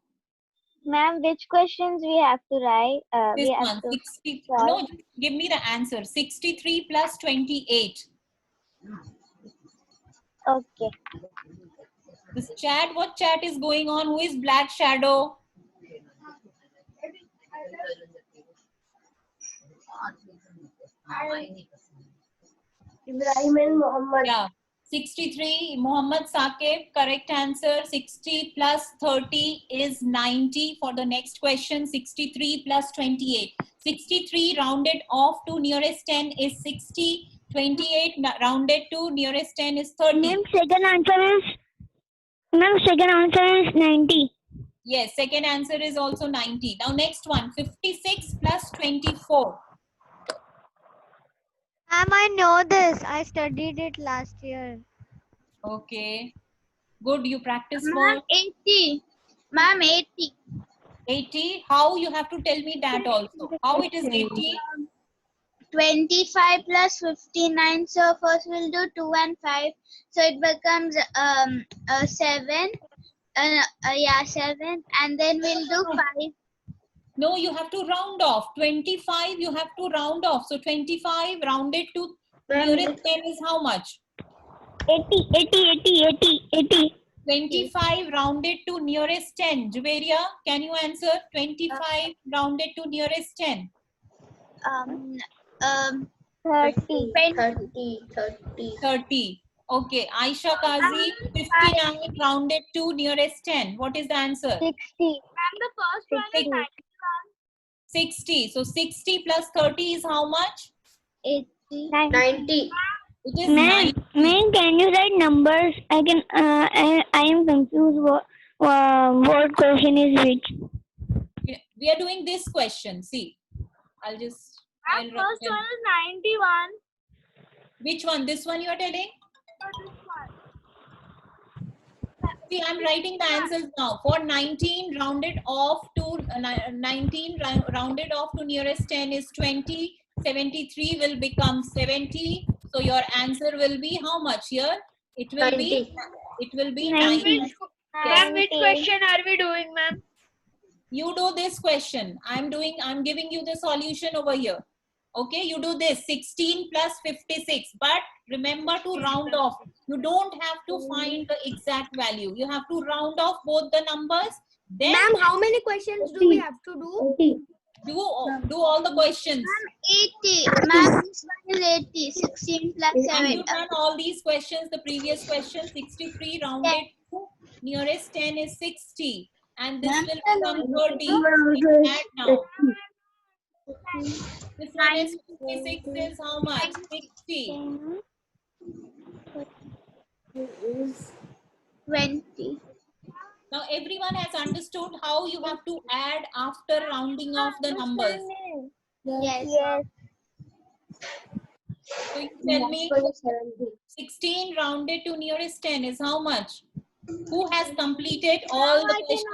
S7: Ma'am, which questions we have to write?
S5: This
S7: We have
S5: one,
S7: to
S5: 60.
S7: solve.
S5: No, just give me the answer. 63 plus 28.
S7: Okay.
S5: This chat, what chat is going on? Who is Black Shadow?
S2: Ibrahim and Muhammad.
S5: Yeah. 63, Muhammad Saqib, correct answer. 60 plus 30 is 90 for the next question. 63 plus 28. 63 rounded off to nearest 10 is 60. 28 rounded to nearest 10 is 30.
S7: Ma'am, second answer is 90.
S5: Yes, second answer is also 90. Now next one, 56 plus 24.
S4: Ma'am, I know this. I studied it last year.
S5: Okay. Good, you practice
S7: Ma'am,
S5: more.
S7: 80. Ma'am, 80.
S5: 80, how you have to tell me that also. How it is 80?
S7: 25 plus 59. So first we'll do 2 and 5. So it becomes 7. 7. And then we'll do 5.
S5: No, you have to round off. 25, you have to round off. So 25 rounded to nearest 10 is how much?
S7: 80.
S5: 25 rounded to nearest 10. Juveria, can you answer? 25 rounded to nearest 10.
S7: 30.
S5: 30. Okay. Aisha Kazi, 59 rounded to nearest 10. What is the answer?
S7: 60.
S6: Ma'am, the first one is 91.
S5: 60. So 60 plus 30 is how much?
S7: 80.
S2: 90.
S5: It is
S7: Ma'am,
S5: 90.
S7: can you write numbers? I am confused what question is which.
S5: We are doing this question. See, I'll
S6: Ma'am,
S5: write
S6: first
S5: them.
S6: one is 91.
S5: Which one? This one you are telling? See, I'm writing the answers now. For 19 rounded off to 19 rounded off to nearest 10 is 20. 73 will become 70. So your answer will be how much here? It will
S2: 90.
S5: be 90.
S6: Ma'am, which question are we doing, ma'am?
S5: You do this question. I'm giving you the solution over here. Okay, you do this 16 plus 56, but remember to round off. You don't have to find the exact value. You have to round off both the numbers. Then
S2: Ma'am, how many questions do we have to do?
S5: do all the questions.
S7: 80. Ma'am, this one is 80. 16 plus
S5: Have
S7: 7.
S5: you done all these questions? The previous question, 63 rounded to nearest 10 is 60. And this will become 30. You add now. This one is 56 is how much? 60.
S7: 20.
S5: Now everyone has understood how you have to add after rounding off the numbers.
S7: Yes.
S5: So you tell me 16 rounded to nearest 10 is how much? Who has completed all the questions?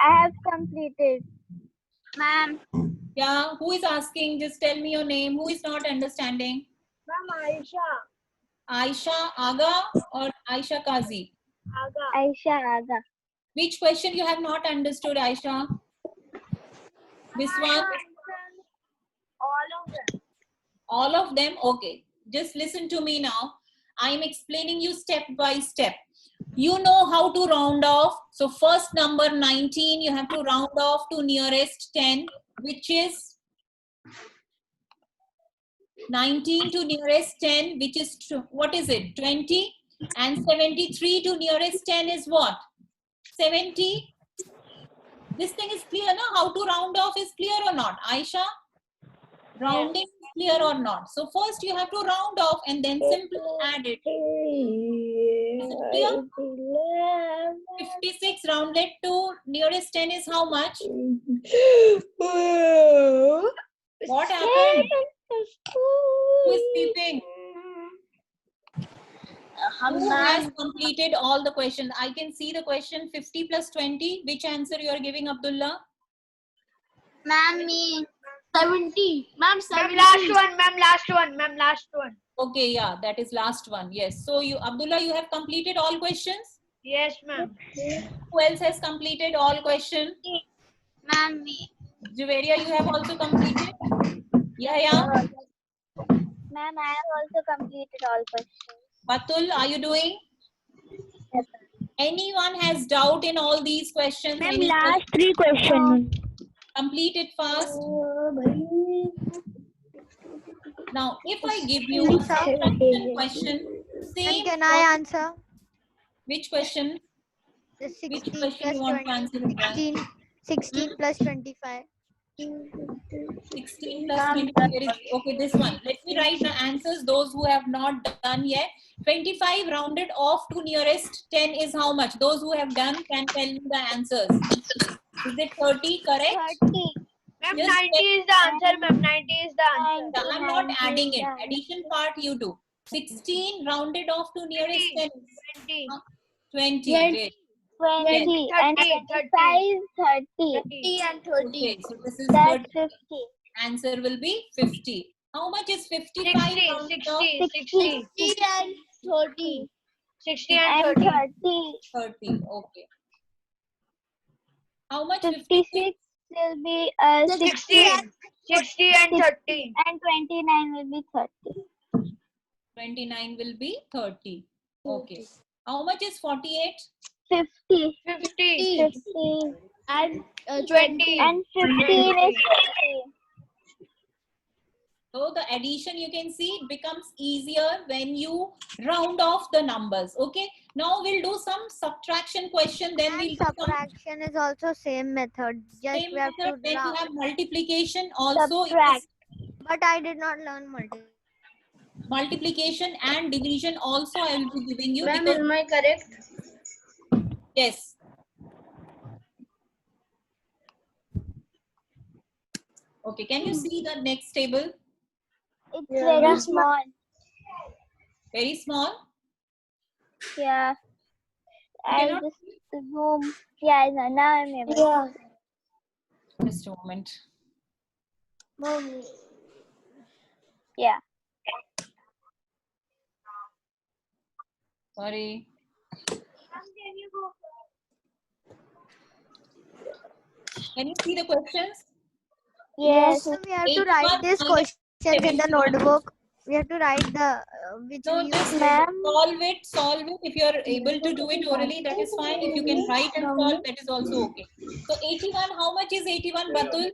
S7: I have completed. Ma'am.
S5: Yeah, who is asking? Just tell me your name. Who is not understanding? Aisha Aga or Aisha Kazi?
S7: Aisha Aga.
S5: Which question you have not understood, Aisha? This one? All of them? Okay. Just listen to me now. I am explaining you step by step. You know how to round off. So first number 19, you have to round off to nearest 10, which is 19 to nearest 10, which is, what is it? 20. And 73 to nearest 10 is what? 70. This thing is clear, no? How to round off is clear or not? Aisha? Rounding is clear or not? So first you have to round off and then simply add it. Is it clear? 56 rounded to nearest 10 is how much? What happened? Who is sleeping? Who has completed all the questions? I can see the question 50 plus 20. Which answer you are giving, Abdullah?
S7: Ma'am, me.
S6: 70. Ma'am, 70. Last one.
S5: Okay, yeah, that is last one. Yes. So you, Abdullah, you have completed all questions?
S6: Yes, ma'am.
S5: Who else has completed all questions?
S7: Ma'am, me.
S5: Juveria, you have also completed? Yeah.
S7: Ma'am, I have also completed all questions.
S5: Batul, are you doing?
S7: Yes.
S5: Anyone has doubt in all these questions?
S7: Ma'am,
S5: Any
S7: last 3 questions.
S5: complete it fast. Now, if I give you a subtraction question,
S4: And
S5: same.
S4: can I answer?
S5: Which question?
S4: The
S5: Which
S4: 16
S5: question
S4: plus
S5: you want to
S4: 20.
S5: answer? Imran?
S4: 16 plus 25.
S5: 16 plus 25. Okay, this one. Let me write the answers. Those who have not done yet. 25 rounded off to nearest 10 is how much? Those who have done can tell me the answers. Is it 30 correct?
S7: 30.
S6: Ma'am,
S5: Just
S6: 90 is the answer, ma'am. 90 is the answer.
S5: I'm not adding it. Addition part you do. 16 rounded off to nearest 10.
S6: 20.
S5: 20.
S6: 20.
S5: Great.
S7: 20 and
S6: 30,
S7: 25 30.
S6: 30 and 30.
S5: Okay, so this is
S7: That's
S5: 30.
S7: 50.
S5: Answer will be 50. How much is 55
S6: 60,
S5: rounded off?
S6: 60, 60.
S7: 60 and 30.
S6: 60 and 30.
S7: 30.
S5: 30. Okay. How much?
S7: 56 will be
S6: 60 and 30.
S7: and 29 will be 30.
S5: 29 will be 30. Okay. How much is 48?
S7: 50.
S6: 50
S7: 50
S6: and 20.
S7: and 15 is 50.
S5: So the addition you can see it becomes easier when you round off the numbers. Okay. Now we'll do some subtraction question. Then
S4: And
S5: we'll do some
S4: subtraction is also same method. Just
S5: same
S4: we have
S5: method.
S4: to
S5: Then
S4: round.
S5: you have multiplication also. It
S7: Subtract.
S5: is
S4: But I did not learn multiplication.
S5: multiplication and division also I will be giving you.
S6: Ma'am,
S5: Because,
S6: am I correct?
S5: yes. Okay. Can you see the next table?
S7: It's
S6: Yeah.
S7: very small.
S5: Very small.
S7: Yeah. I'll
S5: cannot
S7: just zoom. Yeah, now I'm able. Yeah.
S5: Just a moment.
S7: Yeah.
S5: Sorry. Can you see the questions?
S7: Yes.
S4: So we have to
S5: 81
S4: write these
S5: minus
S4: questions in the
S5: 71.
S4: notebook. We have to write the which
S5: No,
S4: we
S5: just
S4: use.
S7: Ma'am.
S5: solve it. If you are able to do it orally, that is fine. If you can write and solve, that is also okay. So 81, how much is 81, Batul?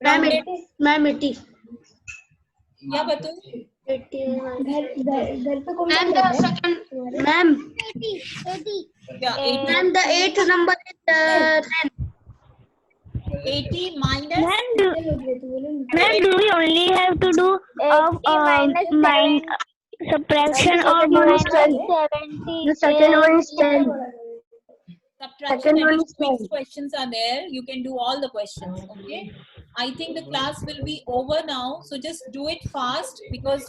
S6: Ma'am,
S5: Rounded.
S6: Ma'am, 80.
S5: Yeah, Batul?
S6: Ma'am, the second. Ma'am,
S7: 80.
S5: Yeah, 80.
S6: ma'am, the 8th number is 10.
S5: 80 minus
S8: Ma'am, do we only have to do
S7: 80 minus
S8: subtraction or
S7: 70
S8: bonus
S7: minus
S8: 12?
S7: 70
S6: The second one is 10.
S5: subtraction
S6: Second one
S5: and
S6: is
S5: quiz
S6: 10.
S5: questions are there. You can do all the questions. Okay. I think the class will be over now. So just do it fast because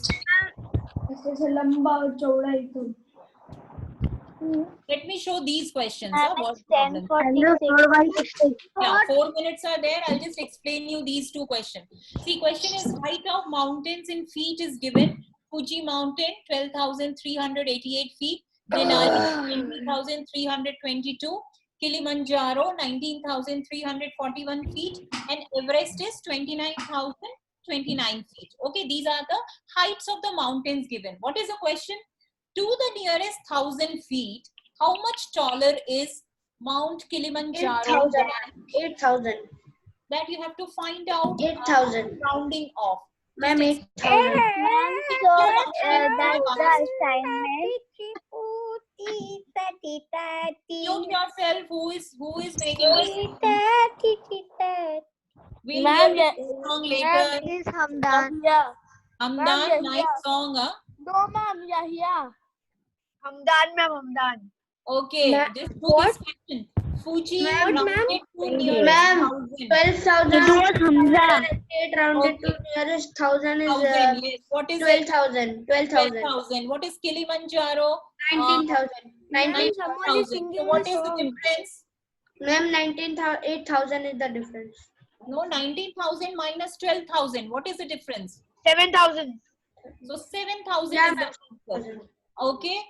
S5: Let me show these questions. What
S8: It's 10
S5: problem?
S8: 46.
S5: Yeah, 4 minutes are there. I'll just explain you these two questions. See, question is height of mountains in feet is given. Fuji mountain, 12,388 feet. Denali, 20,322. Kilimanjaro, 19,341 feet. And Everest is 29,029 feet. Okay, these are the heights of the mountains given. What is the question? To the nearest 1,000 feet, how much taller is Mount Kilimanjaro?
S6: 8,000.
S5: That you have to find out
S6: 8,000.
S5: rounding off.
S6: Ma'am,
S5: Just
S6: 8,000.
S8: Ma'am, so that's the assignment.
S5: Mute yourself. Who is making this? We'll
S8: Ma'am,
S5: hear this song later.
S4: This is Hamdan.
S8: Yeah.
S5: Hamdan, nice song, huh?
S8: No, ma'am, yeah. Hamdan, ma'am, Hamdan.
S5: Okay,
S6: Ma'am,
S5: just do
S6: what?
S5: this question. Fuji
S6: Ma'am,
S5: rounded to nearest
S6: Ma'am,
S5: 1,000.
S6: 12,000.
S8: It was Hamza.
S6: 8 rounded to nearest 1,000 is
S5: 1,000, yes. What is it?
S6: 12,000. 12,000.
S5: 12,000. What is Kilimanjaro?
S6: 19,000.
S5: 19,000. So what is the difference?
S6: Ma'am, 8,000 is the difference.
S5: No, 19,000 minus 12,000. What is the difference?
S8: 7,000.
S5: So 7,000
S6: Yeah,
S5: is the answer. Okay.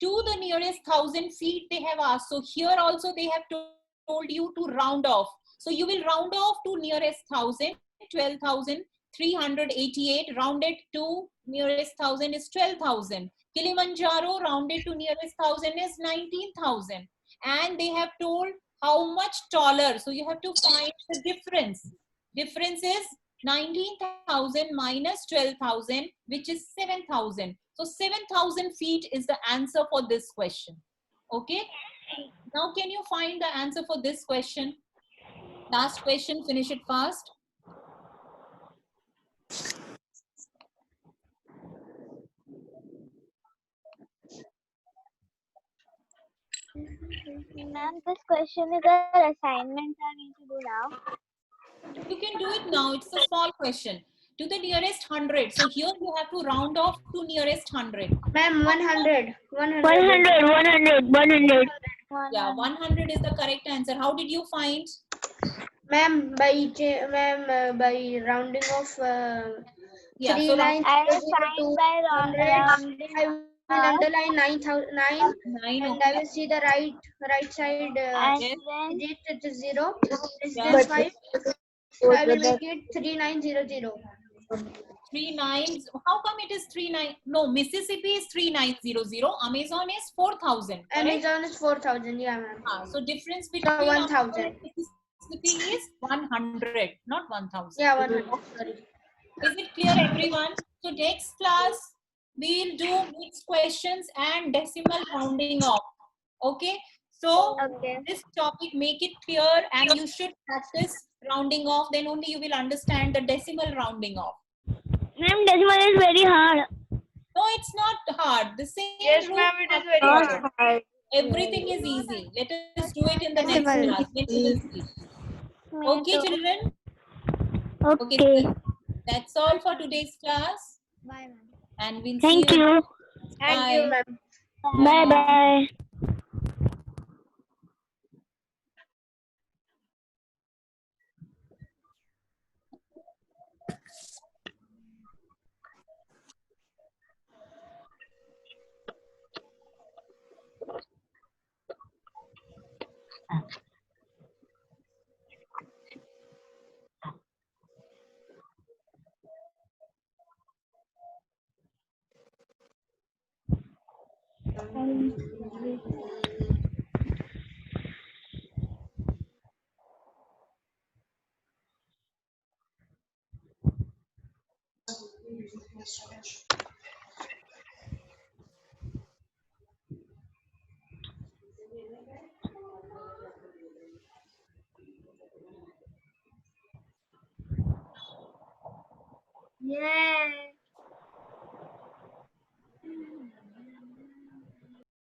S5: To the nearest 1,000 feet they have asked. So here also they have told you to round off. So you will round off to nearest 1,000. 12,388 rounded to nearest 1,000 is 12,000. Kilimanjaro rounded to nearest 1,000 is 19,000. And they have told how much taller. So you have to find the difference. Difference is 19,000 minus 12,000, which is 7,000. So 7,000 feet is the answer for this question. Okay. Now can you find the answer for this question? Last question, finish it fast.
S8: Ma'am, this question is an assignment I need to do now.
S5: You can do it now. It's a small question. To the nearest 100. So here you have to round off to nearest 100.
S6: Ma'am, 100. 100.
S8: 100.
S5: Yeah, 100 is the correct answer. How did you find?
S6: Ma'am, by rounding off
S5: Yeah,
S6: 3
S5: so
S6: lines
S8: I will
S6: equal to
S8: find by
S6: 100.
S8: rounding.
S6: I will underline 9,009
S5: 9,
S6: and
S5: okay.
S6: I will see the right side
S8: And
S5: Yes.
S8: then
S6: digit, it is 0. Less
S5: Yeah.
S6: than 5. So I will make it 3900.
S5: 39. How come it is 39? No, Mississippi is 3900. Amazon is 4,000. Correct?
S6: Amazon is 4,000. Yeah, ma'am.
S5: So difference between
S6: So
S5: Amazon
S6: 1,000.
S5: and Mississippi is 100, not 1,000.
S6: Yeah, 100. Sorry.
S5: Is it clear, everyone? So next class, we'll do mixed questions and decimal rounding off. Okay? So this topic, make it clear and you should practice rounding off. Then only you will understand the decimal rounding off.
S8: Ma'am, decimal is very hard.
S5: No, it's not hard. The same
S8: Yes,
S5: rule
S8: ma'am, it is
S5: has
S8: very
S5: to follow.
S8: hard.
S5: Everything is easy. Let us do it in the next
S4: Decimal.
S5: class. Then we will see. Okay, children?
S8: Okay.
S5: Okay, that's all for today's class.
S4: Bye, ma'am.
S5: And we'll
S8: Thank
S5: see you.
S8: you.
S6: Thank you, ma'am.
S8: Bye bye.
S2: Yay!